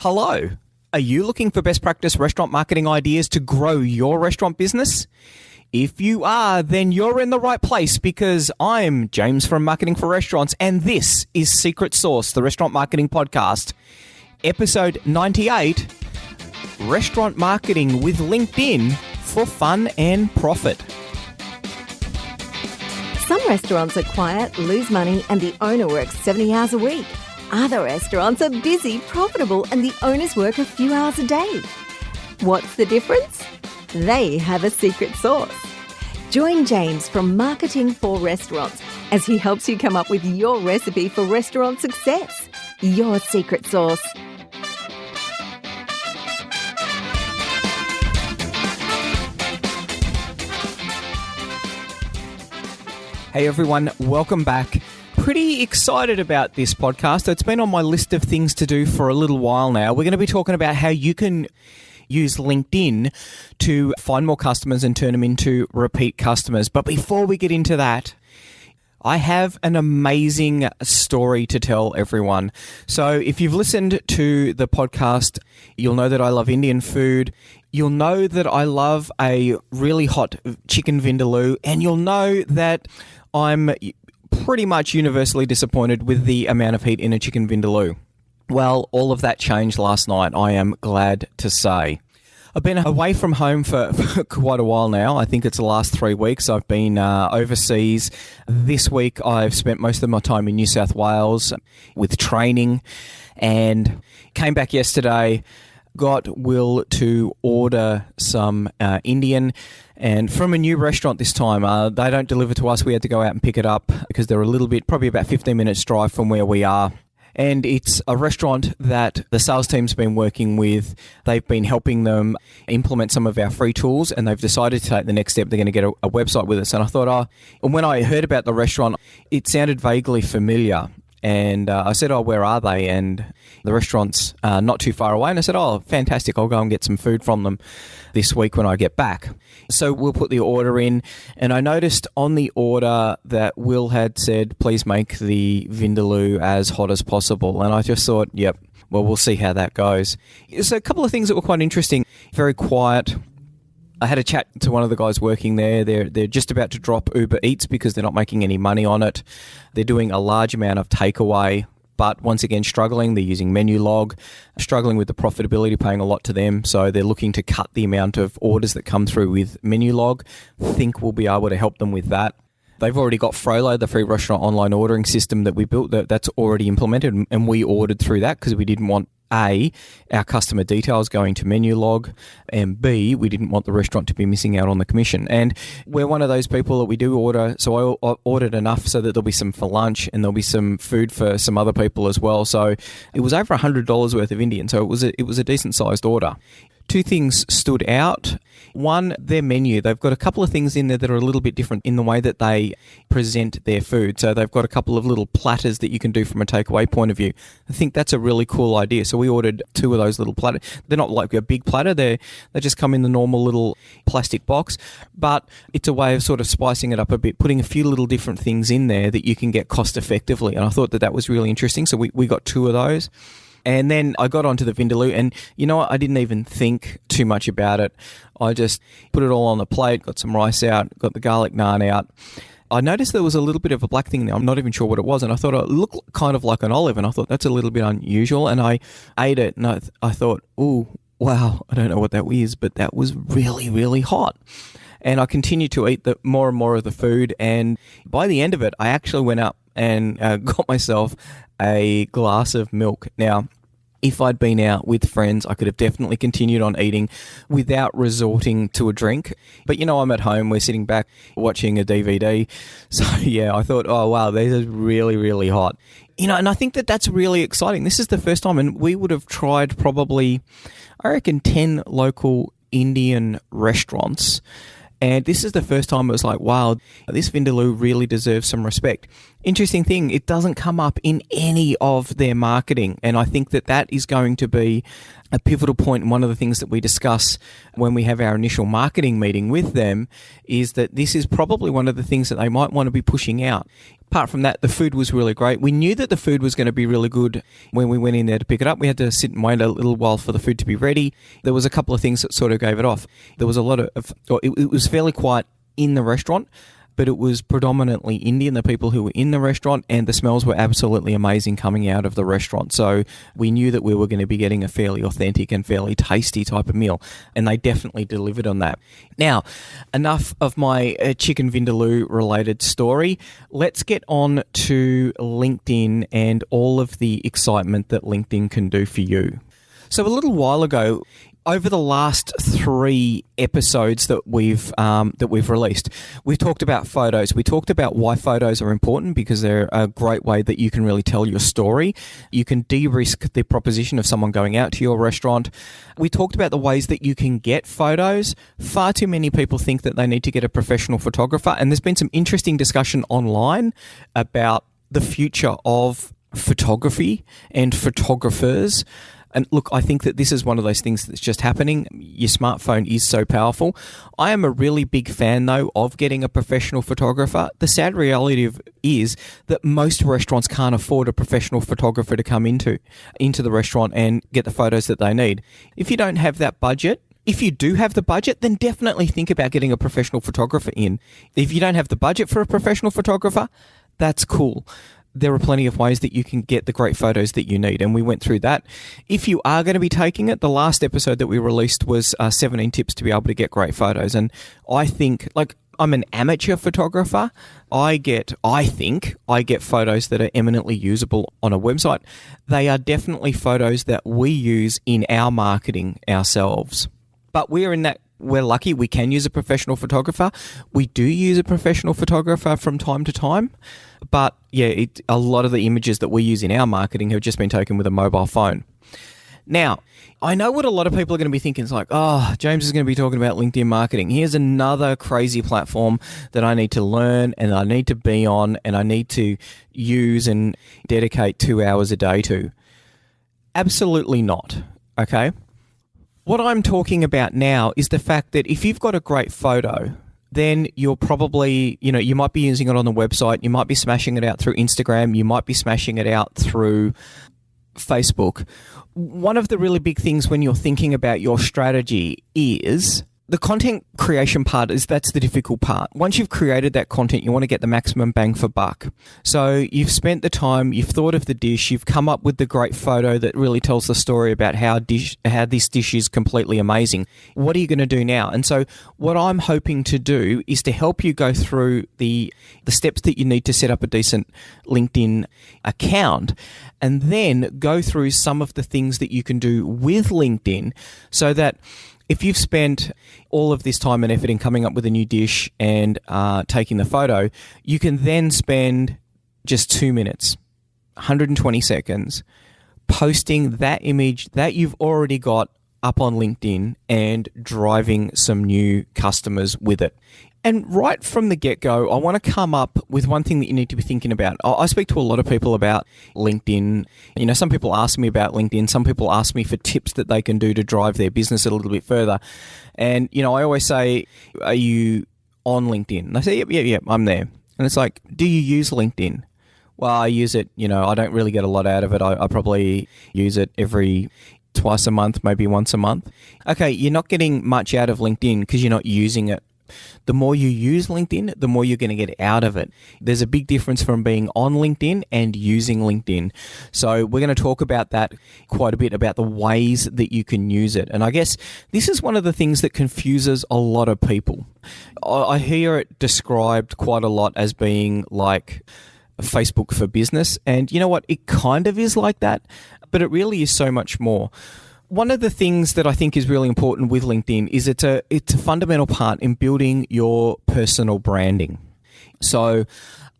Hello. Are you looking for best practice restaurant marketing ideas to grow your restaurant business? If you are, then you're in the right place because I'm James from Marketing for Restaurants and this is Secret Sauce, the Restaurant Marketing Podcast. Episode 98, Restaurant Marketing with LinkedIn for Fun and Profit. Some restaurants are quiet, lose money, and the owner works 70 hours a week. Other restaurants are busy, profitable, and the owners work a few hours a day. What's the difference? They have a secret sauce. Join James from Marketing for Restaurants as he helps you come up with your recipe for restaurant success. Your secret sauce. Hey everyone, welcome back. Pretty excited about this podcast. It's been on my list of things to do for a little while now. We're going to be talking about how you can use LinkedIn to find more customers and turn them into repeat customers. But before we get into that, I have an amazing story to tell everyone. So if you've listened to the podcast, you'll know that I love Indian food. You'll know that I love a really hot Chicken Vindaloo. And you'll know that I'm pretty much universally disappointed with the amount of heat in a Chicken Vindaloo. Well, all of that changed last night, I am glad to say. I've been away from home for quite a while now. I think it's the last 3 weeks. I've been overseas. This week, I've spent most of my time in New South Wales with training and came back yesterday. Got Will to order some Indian, and from a new restaurant this time. They don't deliver to us. We had to go out and pick it up because they're a little bit, probably about 15 minutes drive from where we are. And it's a restaurant that the sales team's been working with. They've been helping them implement some of our free tools, and they've decided to take the next step. They're going to get a website with us. And I thought, and when I heard about the restaurant, it sounded vaguely familiar. And I said, where are they? And the restaurant's not too far away. And I said, fantastic. I'll go and get some food from them this week when I get back. So we'll put the order in. And I noticed on the order that Will had said, please make the Vindaloo as hot as possible. And I just thought, yep, well, we'll see how that goes. So a couple of things that were quite interesting. Very quiet. I had a chat to one of the guys working there. They're just about to drop Uber Eats because they're not making any money on it. They're doing a large amount of takeaway, but once again, struggling. They're using Menulog, struggling with the profitability, paying a lot to them. So they're looking to cut the amount of orders that come through with Menulog. Think we'll be able to help them with that. They've already got Frollo, the free restaurant online ordering system that we built. That's already implemented, and we ordered through that because we didn't want A, our customer details going to Menulog, and B, we didn't want the restaurant to be missing out on the commission. And we're one of those people that we do order, so I ordered enough so that there'll be some for lunch and there'll be some food for some other people as well. So it was over $100 worth of Indian, so it was a decent sized order. Two things stood out. One, their menu. They've got a couple of things in there that are a little bit different in the way that they present their food. So they've got a couple of little platters that you can do from a takeaway point of view. I think that's a really cool idea. So we ordered 2 of those little platters. They're not like a big platter. They just come in the normal little plastic box. But it's a way of sort of spicing it up a bit, putting a few little different things in there that you can get cost effectively. And I thought that was really interesting. So we got 2 of those. And then I got onto the Vindaloo, and you know what? I didn't even think too much about it. I just put it all on the plate, got some rice out, got the garlic naan out. I noticed there was a little bit of a black thing there. I'm not even sure what it was, and I thought it looked kind of like an olive, and I thought that's a little bit unusual, and I ate it, and I thought, ooh, wow, I don't know what that is, but that was really, really hot. And I continued to eat more and more of the food, and by the end of it, I actually went up and got myself a glass of milk. Now, if I'd been out with friends, I could have definitely continued on eating without resorting to a drink. But, I'm at home, we're sitting back watching a DVD. So, yeah, I thought, oh, wow, this is really, really hot. And I think that's really exciting. This is the first time, and we would have tried probably, I reckon, 10 local Indian restaurants. And this is the first time it was like, wow, this Vindaloo really deserves some respect. Interesting thing, it doesn't come up in any of their marketing. And I think that that is going to be a pivotal point. And one of the things that we discuss when we have our initial marketing meeting with them is that this is probably one of the things that they might want to be pushing out. Apart from that, the food was really great. We knew that the food was going to be really good when we went in there to pick it up. We had to sit and wait a little while for the food to be ready. There was a couple of things that sort of gave it off. There was a lot of, it was fairly quiet in the restaurant, but it was predominantly Indian, the people who were in the restaurant, and the smells were absolutely amazing coming out of the restaurant. So we knew that we were going to be getting a fairly authentic and fairly tasty type of meal, and they definitely delivered on that. Now, enough of my Chicken Vindaloo related story. Let's get on to LinkedIn and all of the excitement that LinkedIn can do for you. So a little while ago, over the last 3 episodes that we've released, we've talked about photos. We talked about why photos are important because they're a great way that you can really tell your story. You can de-risk the proposition of someone going out to your restaurant. We talked about the ways that you can get photos. Far too many people think that they need to get a professional photographer, and there's been some interesting discussion online about the future of photography and photographers. And look, I think that this is one of those things that's just happening. Your smartphone is so powerful. I am a really big fan, though, of getting a professional photographer. The sad reality is that most restaurants can't afford a professional photographer to come into the restaurant and get the photos that they need. If you don't have that budget, if you do have the budget, then definitely think about getting a professional photographer in. If you don't have the budget for a professional photographer, that's cool. There are plenty of ways that you can get the great photos that you need, and we went through that. If you are going to be taking it, the last episode that we released was 17 tips to be able to get great photos, and I think, like, I'm an amateur photographer. I think I get photos that are eminently usable on a website. They are definitely photos that we use in our marketing ourselves. But we're lucky we can use a professional photographer. We do use a professional photographer from time to time. But yeah, a lot of the images that we use in our marketing have just been taken with a mobile phone. Now, I know what a lot of people are going to be thinking. It's like, oh, James is going to be talking about LinkedIn marketing. Here's another crazy platform that I need to learn and I need to be on and I need to use and dedicate 2 hours a day to. Absolutely not, okay? What I'm talking about now is the fact that if you've got a great photo, then you're probably, you might be using it on the website, you might be smashing it out through Instagram, you might be smashing it out through Facebook. One of the really big things when you're thinking about your strategy is the content creation part. That's the difficult part. Once you've created that content, you want to get the maximum bang for buck. So you've spent the time, you've thought of the dish, you've come up with the great photo that really tells the story about how this dish is completely amazing. What are you going to do now? And so what I'm hoping to do is to help you go through the steps that you need to set up a decent LinkedIn account, and then go through some of the things that you can do with LinkedIn so that if you've spent all of this time and effort in coming up with a new dish and taking the photo, you can then spend just 2 minutes, 120 seconds, posting that image that you've already got up on LinkedIn and driving some new customers with it. And right from the get-go, I want to come up with one thing that you need to be thinking about. I speak to a lot of people about LinkedIn. Some people ask me about LinkedIn. Some people ask me for tips that they can do to drive their business a little bit further. And, I always say, are you on LinkedIn? And they say, yep, I'm there. And it's like, do you use LinkedIn? Well, I use it, I don't really get a lot out of it. I probably use it twice a month, maybe once a month. Okay, you're not getting much out of LinkedIn because you're not using it. The more you use LinkedIn, the more you're going to get out of it. There's a big difference from being on LinkedIn and using LinkedIn. So we're going to talk about that quite a bit, about the ways that you can use it. And I guess this is one of the things that confuses a lot of people. I hear it described quite a lot as being like Facebook for business. And you know what? It kind of is like that, but it really is so much more. One of the things that I think is really important with LinkedIn is it's a fundamental part in building your personal branding. So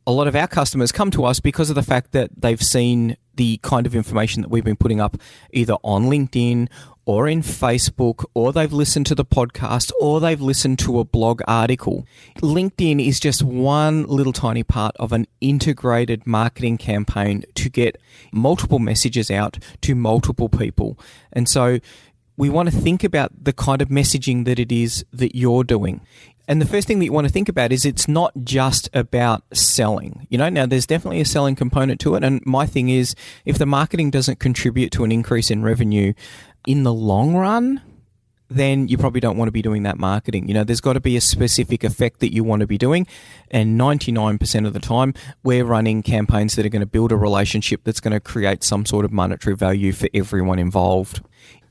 a lot of our customers come to us because of the fact that they've seen the kind of information that we've been putting up either on LinkedIn or in Facebook, or they've listened to the podcast, or they've listened to a blog article. LinkedIn is just one little tiny part of an integrated marketing campaign to get multiple messages out to multiple people. And so we want to think about the kind of messaging that it is that you're doing. And the first thing that you want to think about is it's not just about selling. Now there's definitely a selling component to it. And my thing is, if the marketing doesn't contribute to an increase in revenue in the long run, then you probably don't want to be doing that marketing. There's got to be a specific effect that you want to be doing. And 99% of the time, we're running campaigns that are going to build a relationship that's going to create some sort of monetary value for everyone involved.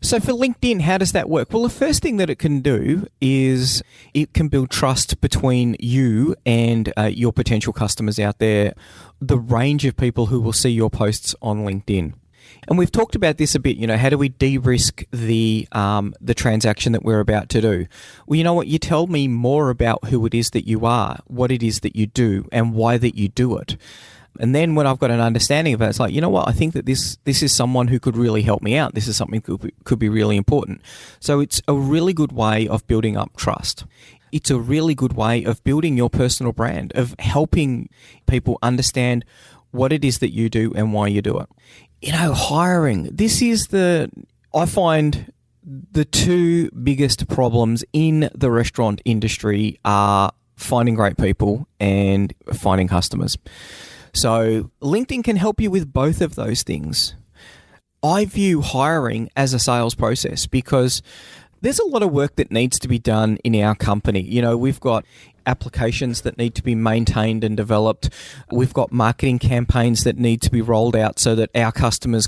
So for LinkedIn, how does that work? Well, the first thing that it can do is it can build trust between you and your potential customers out there, the range of people who will see your posts on LinkedIn. And we've talked about this a bit, how do we de-risk the transaction that we're about to do? Well, you know what? You tell me more about who it is that you are, what it is that you do, and why that you do it. And then when I've got an understanding of it, it's like, you know what? I think that this is someone who could really help me out. This is something that could be really important. So it's a really good way of building up trust. It's a really good way of building your personal brand, of helping people understand what it is that you do and why you do it. Hiring. I find the two biggest problems in the restaurant industry are finding great people and finding customers. So LinkedIn can help you with both of those things. I view hiring as a sales process because there's a lot of work that needs to be done in our company. We've got applications that need to be maintained and developed. We've got marketing campaigns that need to be rolled out so that our customers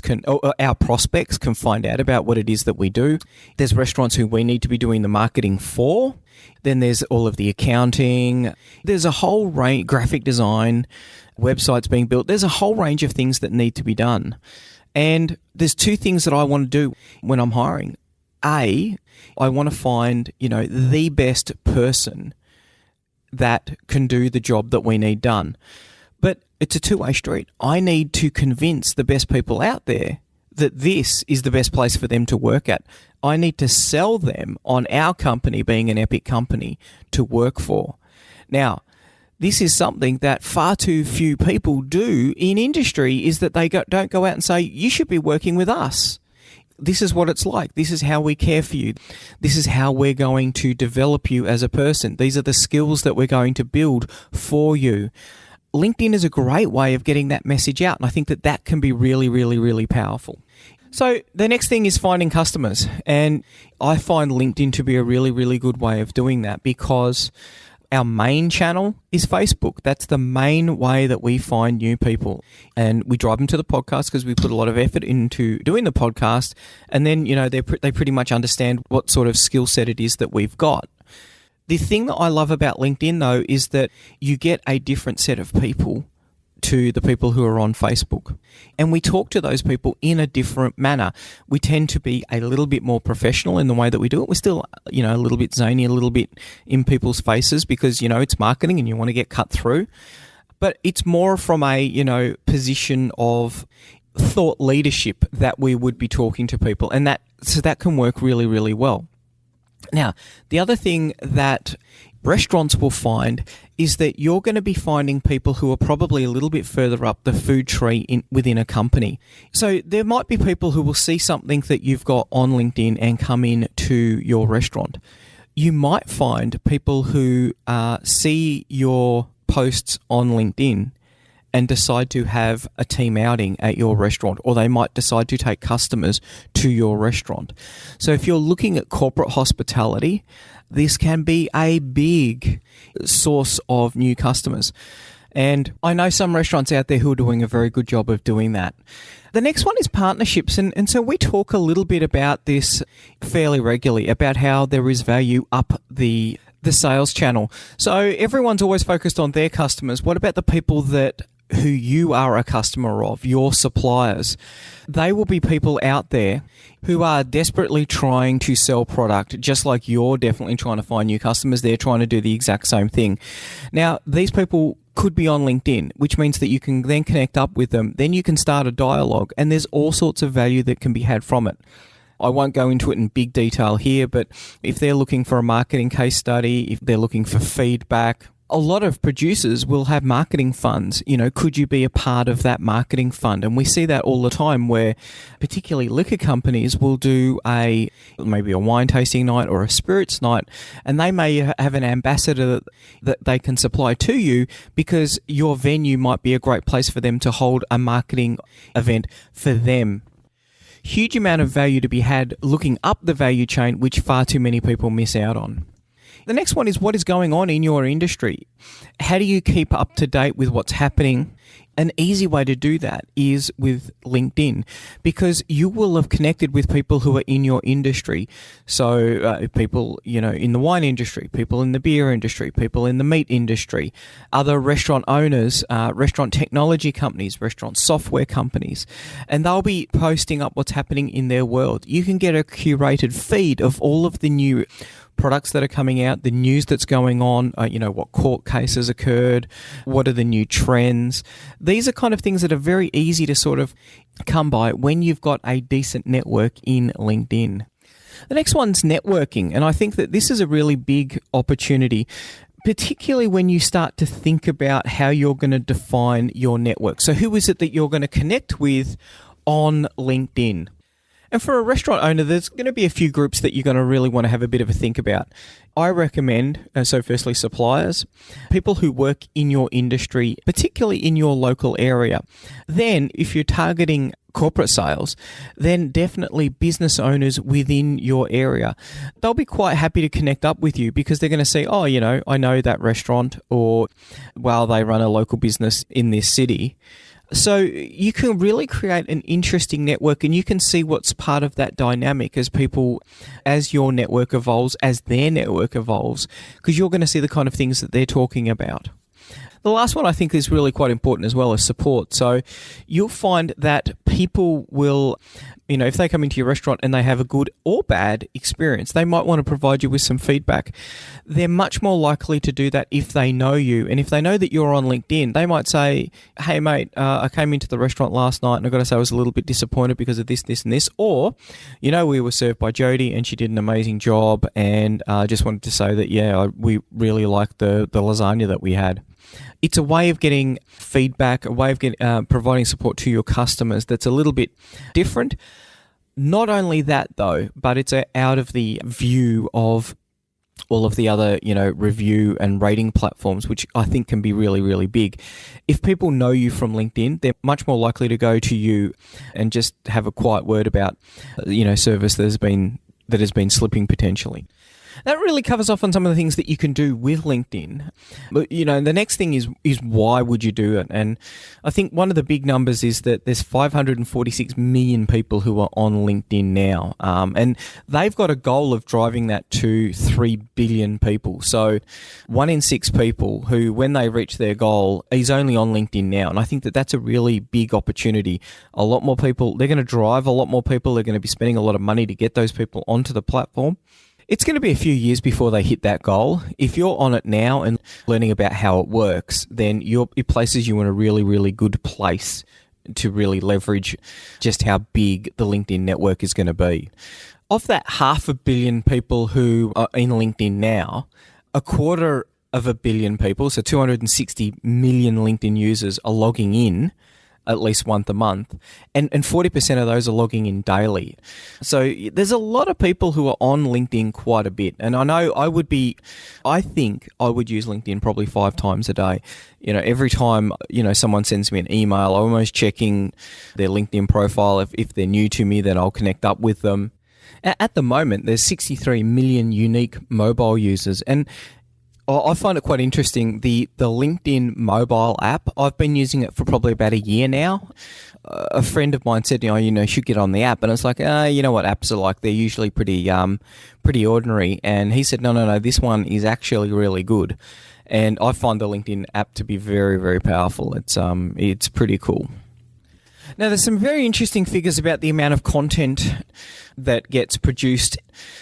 our prospects can find out about what it is that we do. There's restaurants who we need to be doing the marketing for. Then there's all of the accounting. There's a whole range, graphic design, websites being built. There's a whole range of things that need to be done. And there's two things that I want to do when I'm hiring. I want to find, the best person that can do the job that we need done. But it's a two-way street. I need to convince the best people out there that this is the best place for them to work at. I need to sell them on our company being an epic company to work for. Now, this is something that far too few people do in industry, is that they don't go out and say, you should be working with us. This is what it's like. This is how we care for you. This is how we're going to develop you as a person. These are the skills that we're going to build for you. LinkedIn is a great way of getting that message out, and I think that can be really, really, really powerful. So the next thing is finding customers, and I find LinkedIn to be a really, really good way of doing that because our main channel is Facebook. That's the main way that we find new people. And we drive them to the podcast because we put a lot of effort into doing the podcast. And then, they pretty much understand what sort of skill set it is that we've got. The thing that I love about LinkedIn, though, is that you get a different set of people to the people who are on Facebook. And we talk to those people in a different manner. We tend to be a little bit more professional in the way that we do it. We're still, a little bit zany, a little bit in people's faces because, it's marketing and you want to get cut through. But it's more from a, position of thought leadership that we would be talking to people. And that can work really, really well. Now, the other thing that restaurants will find is that you're going to be finding people who are probably a little bit further up the food tree within a company. So there might be people who will see something that you've got on LinkedIn and come in to your restaurant. You might find people who see your posts on LinkedIn and decide to have a team outing at your restaurant, or they might decide to take customers to your restaurant. So if you're looking at corporate hospitality, this can be a big source of new customers. And I know some restaurants out there who are doing a very good job of doing that. The next one is partnerships. And so we talk a little bit about this fairly regularly, about how there is value up the sales channel. So everyone's always focused on their customers. What about the people who you are a customer of, your suppliers? They will be people out there who are desperately trying to sell product, just like you're definitely trying to find new customers. They're trying to do the exact same thing. Now, these people could be on LinkedIn, which means that you can then connect up with them. Then you can start a dialogue, and there's all sorts of value that can be had from it. I won't go into it in big detail here, but if they're looking for a marketing case study, if they're looking for feedback, a lot of producers will have marketing funds. Could you be a part of that marketing fund? And we see that all the time where particularly liquor companies will do maybe a wine tasting night or a spirits night, and they may have an ambassador that they can supply to you because your venue might be a great place for them to hold a marketing event for them. Huge amount of value to be had looking up the value chain, which far too many people miss out on. The next one is what is going on in your industry. How do you keep up to date with what's happening? An easy way to do that is with LinkedIn, because you will have connected with people who are in your industry. So people, in the wine industry, people in the beer industry, people in the meat industry, other restaurant owners, restaurant technology companies, restaurant software companies, and they'll be posting up what's happening in their world. You can get a curated feed of all of the new products that are coming out, the news that's going on, what court cases occurred, what are the new trends. These are kind of things that are very easy to sort of come by when you've got a decent network in LinkedIn. The next one's networking, and I think that this is a really big opportunity, particularly when you start to think about how you're going to define your network. So who is it that you're going to connect with on LinkedIn? And for a restaurant owner, there's going to be a few groups that you're going to really want to have a bit of a think about. I recommend, so firstly, suppliers, people who work in your industry, particularly in your local area. Then, if you're targeting corporate sales, then definitely business owners within your area. They'll be quite happy to connect up with you because they're going to say, I know that restaurant, or, they run a local business in this city. So you can really create an interesting network, and you can see what's part of that dynamic as your network evolves, as their network evolves, because you're going to see the kind of things that they're talking about. The last one I think is really quite important as well as support. So you'll find that people will, if they come into your restaurant and they have a good or bad experience, they might want to provide you with some feedback. They're much more likely to do that if they know you. And if they know that you're on LinkedIn, they might say, hey mate, I came into the restaurant last night and I've got to say I was a little bit disappointed because of this, this and this. Or, we were served by Jody and she did an amazing job, and I just wanted to say that, we really liked the lasagna that we had. It's a way of getting feedback, a way of providing support to your customers that's a little bit different. Not only that, though, but it's out of the view of all of the other, review and rating platforms, which I think can be really, really big. If people know you from LinkedIn, they're much more likely to go to you and just have a quiet word about, service that has been slipping potentially. That really covers off on some of the things that you can do with LinkedIn. But, the next thing is why would you do it? And I think one of the big numbers is that there's 546 million people who are on LinkedIn now. And they've got a goal of driving that to 3 billion people. So 1 in 6 people who, when they reach their goal, is only on LinkedIn now. And I think that that's a really big opportunity. A lot more people, they're going to drive a lot more people. They're going to be spending a lot of money to get those people onto the platform. It's going to be a few years before they hit that goal. If you're on it now and learning about how it works, then it places you in a really, really good place to really leverage just how big the LinkedIn network is going to be. Of that 500 million people who are in LinkedIn now, 250 million people, so 260 million LinkedIn users are logging in at least once a month, and 40% of those are logging in daily. So there's a lot of people who are on LinkedIn quite a bit, and I know I think I would use LinkedIn probably 5 times a day. Every time someone sends me an email, I'm almost checking their LinkedIn profile. If they're new to me, then I'll connect up with them. At the moment, there's 63 million unique mobile users, and I find it quite interesting, the LinkedIn mobile app. I've been using it for probably about a year now. A friend of mine said, you should get on the app. And it's like, you know what apps are like? They're usually pretty ordinary. And he said, no, this one is actually really good. And I find the LinkedIn app to be very, very powerful. It's pretty cool. Now, there's some very interesting figures about the amount of content that gets produced,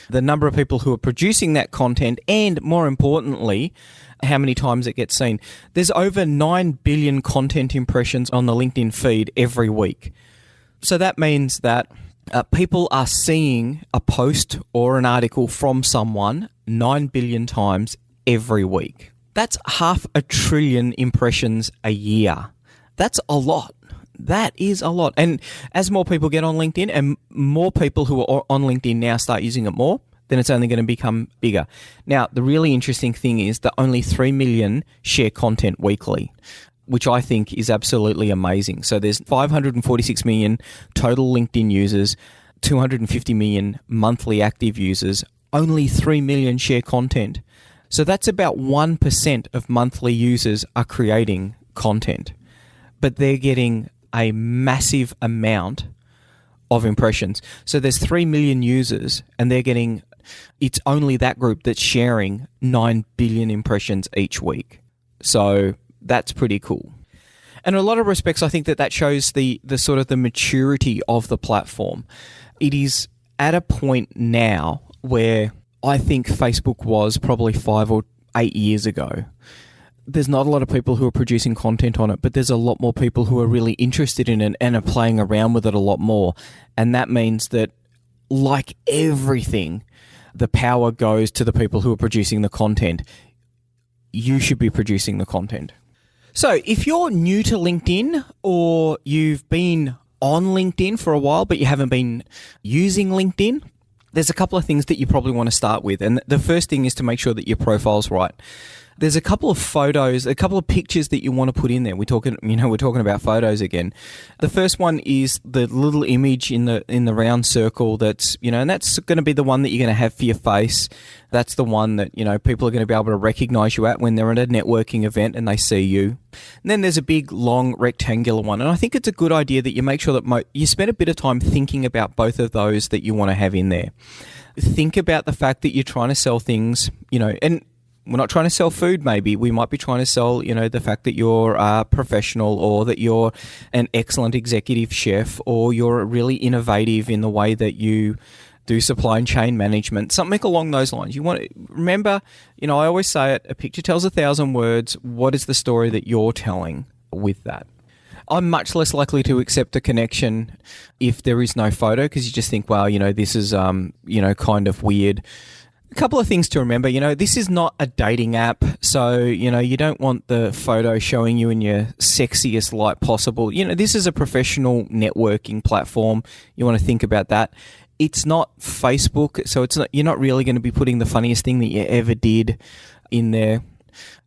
the number of people who are producing that content, and more importantly, how many times it gets seen. There's over 9 billion content impressions on the LinkedIn feed every week. So that means that people are seeing a post or an article from someone 9 billion times every week. That's 500 billion impressions a year. That's a lot. That is a lot. And as more people get on LinkedIn and more people who are on LinkedIn now start using it more, then it's only going to become bigger. Now, the really interesting thing is that only 3 million share content weekly, which I think is absolutely amazing. So there's 546 million total LinkedIn users, 250 million monthly active users, only 3 million share content. So that's about 1% of monthly users are creating content, but they're getting a massive amount of impressions. So there's 3 million users and they're getting, it's only that group that's sharing 9 billion impressions each week. So that's pretty cool. And in a lot of respects, I think that shows the sort of the maturity of the platform. It is at a point now where I think Facebook was probably 5 or 8 years ago. There's not a lot of people who are producing content on it, but there's a lot more people who are really interested in it and are playing around with it a lot more. And that means that, like everything, the power goes to the people who are producing the content. You should be producing the content. So if you're new to LinkedIn or you've been on LinkedIn for a while, but you haven't been using LinkedIn, there's a couple of things that you probably want to start with. And the first thing is to make sure that your profile's right. There's a couple of photos, a couple of pictures that you want to put in there. We're talking about photos again. The first one is the little image in the round circle that's, and that's going to be the one that you're going to have for your face. That's the one that, people are going to be able to recognize you at when they're at a networking event and they see you. And then there's a big, long, rectangular one. And I think it's a good idea that you make sure that you spend a bit of time thinking about both of those that you want to have in there. Think about the fact that you're trying to sell things, and we're not trying to sell food, maybe. We might be trying to sell, the fact that you're a professional or that you're an excellent executive chef or you're really innovative in the way that you do supply chain management, something along those lines. You want to remember, I always say it, a picture tells 1,000 words. What is the story that you're telling with that? I'm much less likely to accept a connection if there is no photo because you just think, well, this is, kind of weird. A couple of things to remember, this is not a dating app, so, you don't want the photo showing you in your sexiest light possible. This is a professional networking platform. You want to think about that. It's not Facebook, so you're not really going to be putting the funniest thing that you ever did in there,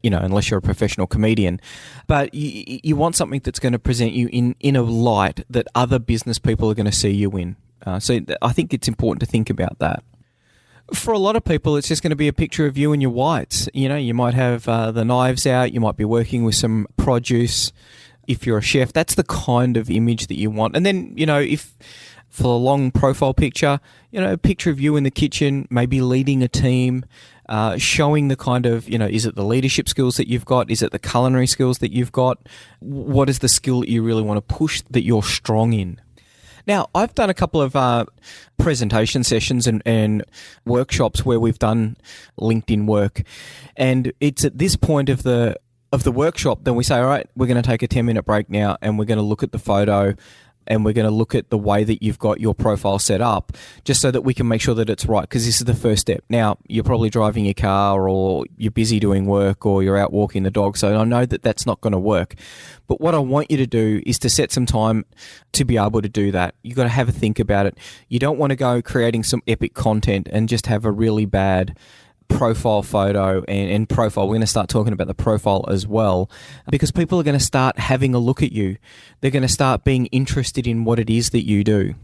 unless you're a professional comedian. But you want something that's going to present you in a light that other business people are going to see you in. So I think it's important to think about that. For a lot of people, it's just going to be a picture of you and your whites. You might have the knives out. You might be working with some produce. If you're a chef, that's the kind of image that you want. And then, if for a long profile picture, a picture of you in the kitchen, maybe leading a team, showing the kind of, is it the leadership skills that you've got? Is it the culinary skills that you've got? What is the skill that you really want to push that you're strong in? Now, I've done a couple of presentation sessions and workshops where we've done LinkedIn work, and it's at this point of the workshop then we say, all right, we're going to take a 10-minute break now, and we're going to look at the photo, and we're going to look at the way that you've got your profile set up, just so that we can make sure that it's right, because this is the first step. Now, you're probably driving your car, or you're busy doing work, or you're out walking the dog, so I know that that's not going to work. But what I want you to do is to set some time to be able to do that. You've got to have a think about it. You don't want to go creating some epic content and just have a really bad profile photo and profile. We're going to start talking about the profile as well, because people are going to start having a look at you. They're going to start being interested in what it is that you do.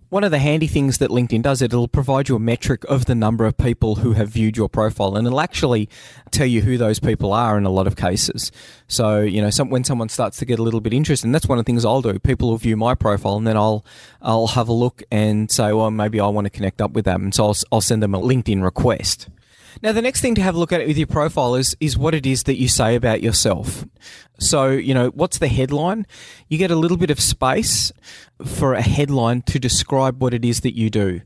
One of the handy things that LinkedIn does, it'll provide you a metric of the number of people who have viewed your profile, and it'll actually tell you who those people are in a lot of cases. So, when someone starts to get a little bit interested, and that's one of the things I'll do. People will view my profile, and then I'll have a look and say, well, maybe I want to connect up with them, and so I'll send them a LinkedIn request. Now, the next thing to have a look at with your profile is what it is that you say about yourself. So, what's the headline? You get a little bit of space for a headline to describe what it is that you do.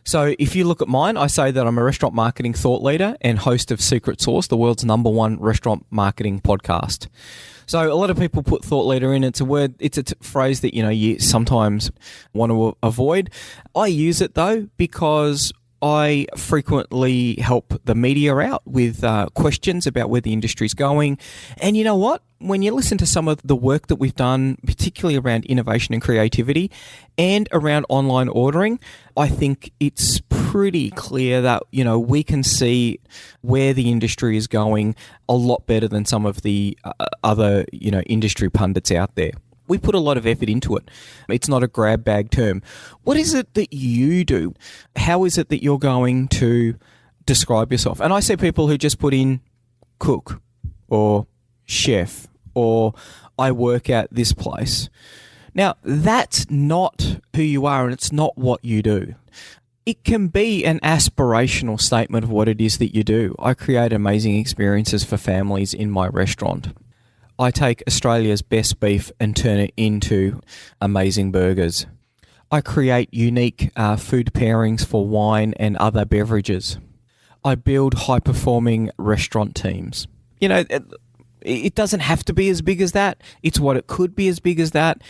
So if you look at mine, I say that I'm a restaurant marketing thought leader and host of Secret Sauce, the world's #1 restaurant marketing podcast. So a lot of people put thought leader in. It's a word, it's a phrase that, you sometimes want to avoid. I use it though because I frequently help the media out with questions about where the industry's going. And you know what? When you listen to some of the work that we've done, particularly around innovation and creativity and around online ordering, I think it's pretty clear that, we can see where the industry is going a lot better than some of the other, industry pundits out there. We put a lot of effort into it. It's not a grab bag term. What is it that you do? How is it that you're going to describe yourself? And I see people who just put in cook or chef or I work at this place. Now, that's not who you are and it's not what you do. It can be an aspirational statement of what it is that you do. I create amazing experiences for families in my restaurant. I take Australia's best beef and turn it into amazing burgers. I create unique food pairings for wine and other beverages. I build high-performing restaurant teams. It doesn't have to be as big as that. It's what it could be as big as that.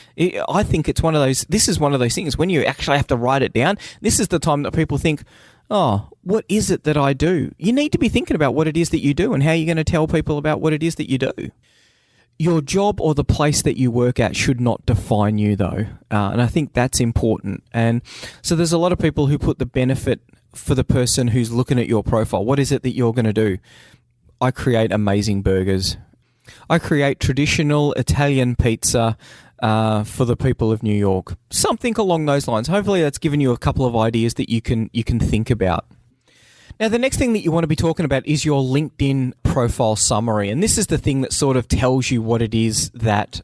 I think it's this is one of those things, when you actually have to write it down, this is the time that people think, oh, what is it that I do? You need to be thinking about what it is that you do and how you're going to tell people about what it is that you do. Your job or the place that you work at should not define you, though. And I think that's important. And so there's a lot of people who put the benefit for the person who's looking at your profile. What is it that you're going to do? I create amazing burgers. I create traditional Italian pizza for the people of New York. Something along those lines. Hopefully that's given you a couple of ideas that you can think about. Now, the next thing that you want to be talking about is your LinkedIn profile summary. And this is the thing that sort of tells you what it is that,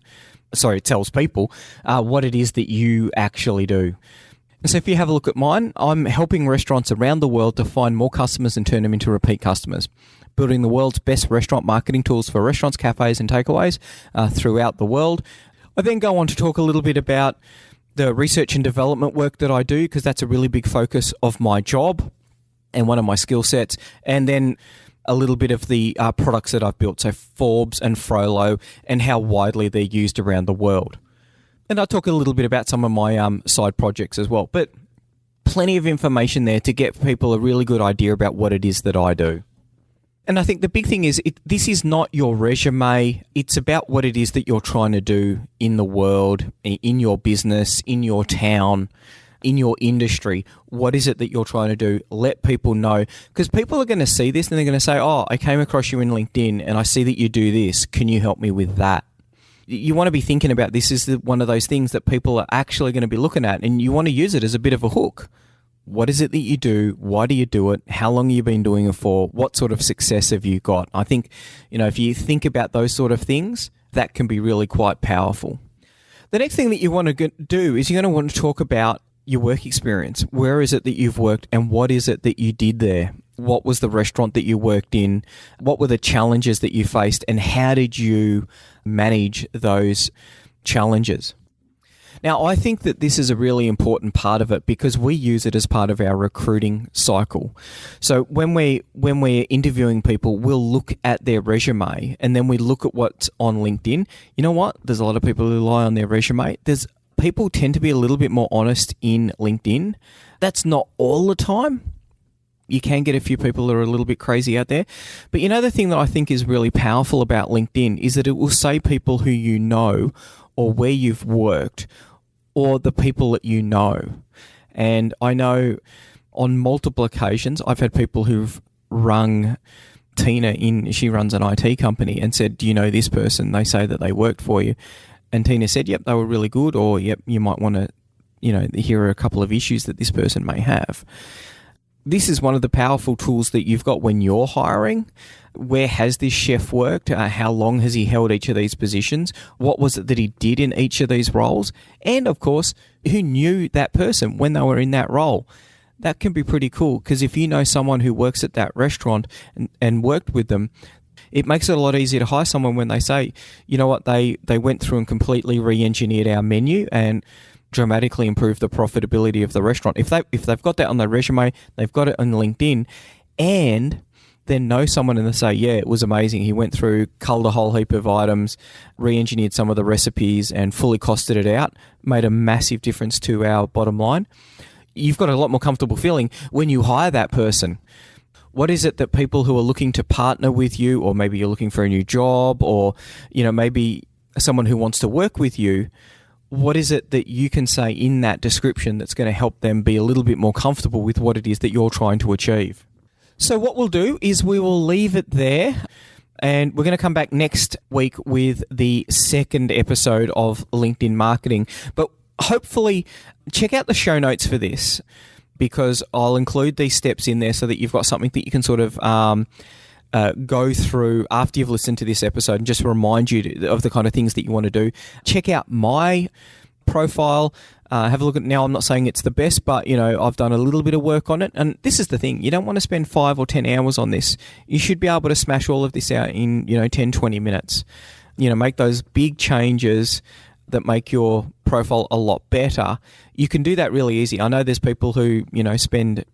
it tells people what it is that you actually do. And so if you have a look at mine, I'm helping restaurants around the world to find more customers and turn them into repeat customers, building the world's best restaurant marketing tools for restaurants, cafes, and takeaways throughout the world. I then go on to talk a little bit about the research and development work that I do, because that's a really big focus of my job and one of my skill sets, and then a little bit of the products that I've built, so Forbes and Frollo, and how widely they're used around the world. And I'll talk a little bit about some of my side projects as well, but plenty of information there to get people a really good idea about what it is that I do. And I think the big thing is, this is not your resume. It's about what it is that you're trying to do in the world, in your business, in your town, in your industry. What is it that you're trying to do? Let people know, because people are going to see this and they're going to say, oh, I came across you in LinkedIn and I see that you do this. Can you help me with that? You want to be thinking about this as one of those things that people are actually going to be looking at, and you want to use it as a bit of a hook. What is it that you do? Why do you do it? How long have you been doing it for? What sort of success have you got? I think, if you think about those sort of things, that can be really quite powerful. The next thing that you want to do is you're going to want to talk about your work experience. Where is it that you've worked and what is it that you did there? What was the restaurant that you worked in? What were the challenges that you faced and how did you manage those challenges? Now, I think that this is a really important part of it because we use it as part of our recruiting cycle. So when we're interviewing people, we'll look at their resume and then we look at what's on LinkedIn. You know what? There's a lot of people who lie on their resume. People tend to be a little bit more honest in LinkedIn. That's not all the time. You can get a few people that are a little bit crazy out there. But the thing that I think is really powerful about LinkedIn is that it will say people who you know or where you've worked or the people that you know. And I know on multiple occasions, I've had people who've rung Tina she runs an IT company, and said, do you know this person? They say that they worked for you. And Tina said, yep, they were really good, or yep, you might want to, here are a couple of issues that this person may have. This is one of the powerful tools that you've got when you're hiring. Where has this chef worked? How long has he held each of these positions? What was it that he did in each of these roles? And of course, who knew that person when they were in that role? That can be pretty cool, because if you know someone who works at that restaurant and worked with them, it makes it a lot easier to hire someone when they say, you know what, they went through and completely re-engineered our menu and dramatically improved the profitability of the restaurant. If they've got that on their resume, they've got it on LinkedIn, and then know someone and they say, yeah, it was amazing. He went through, culled a whole heap of items, re-engineered some of the recipes and fully costed it out, made a massive difference to our bottom line. You've got a lot more comfortable feeling when you hire that person. What is it that people who are looking to partner with you, or maybe you're looking for a new job, or, you know, maybe someone who wants to work with you, what is it that you can say in that description that's going to help them be a little bit more comfortable with what it is that you're trying to achieve? So what we'll do is we will leave it there, and we're going to come back next week with the second episode of LinkedIn marketing. But hopefully check out the show notes for this, because I'll include these steps in there so that you've got something that you can sort of go through after you've listened to this episode and just remind you of the kind of things that you want to do. Check out my profile. Have a look at it now. I'm not saying it's the best, but, you know, I've done a little bit of work on it. And this is the thing. You don't want to spend 5 or 10 hours on this. You should be able to smash all of this out in, 10, 20 minutes. Make those big changes that make your profile a lot better. You can do that really easy. I know there's people who, spend,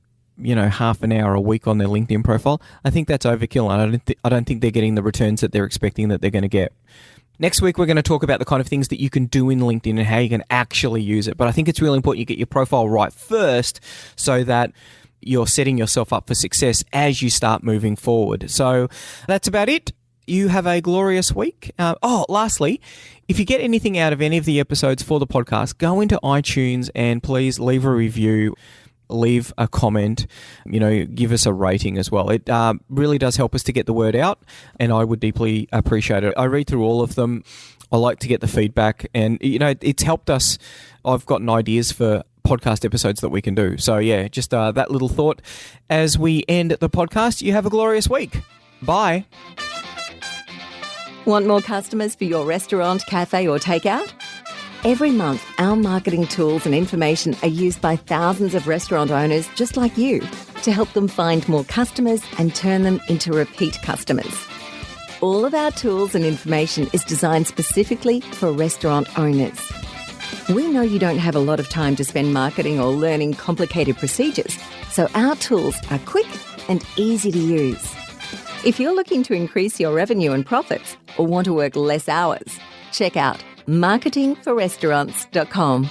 half an hour a week on their LinkedIn profile. I think that's overkill. And I don't think they're getting the returns that they're expecting that they're going to get. Next week, we're going to talk about the kind of things that you can do in LinkedIn and how you can actually use it. But I think it's really important you get your profile right first so that you're setting yourself up for success as you start moving forward. So that's about it. You have a glorious week. Lastly, if you get anything out of any of the episodes for the podcast, go into iTunes and please leave a review. Leave a comment, give us a rating as well. It really does help us to get the word out, and I would deeply appreciate it. I read through all of them. I like to get the feedback, and, it's helped us. I've gotten ideas for podcast episodes that we can do. So, yeah, just that little thought. As we end the podcast, you have a glorious week. Bye. Want more customers for your restaurant, cafe or takeout? Every month, our marketing tools and information are used by thousands of restaurant owners just like you to help them find more customers and turn them into repeat customers. All of our tools and information is designed specifically for restaurant owners. We know you don't have a lot of time to spend marketing or learning complicated procedures, so our tools are quick and easy to use. If you're looking to increase your revenue and profits or want to work less hours, check out marketingforrestaurants.com.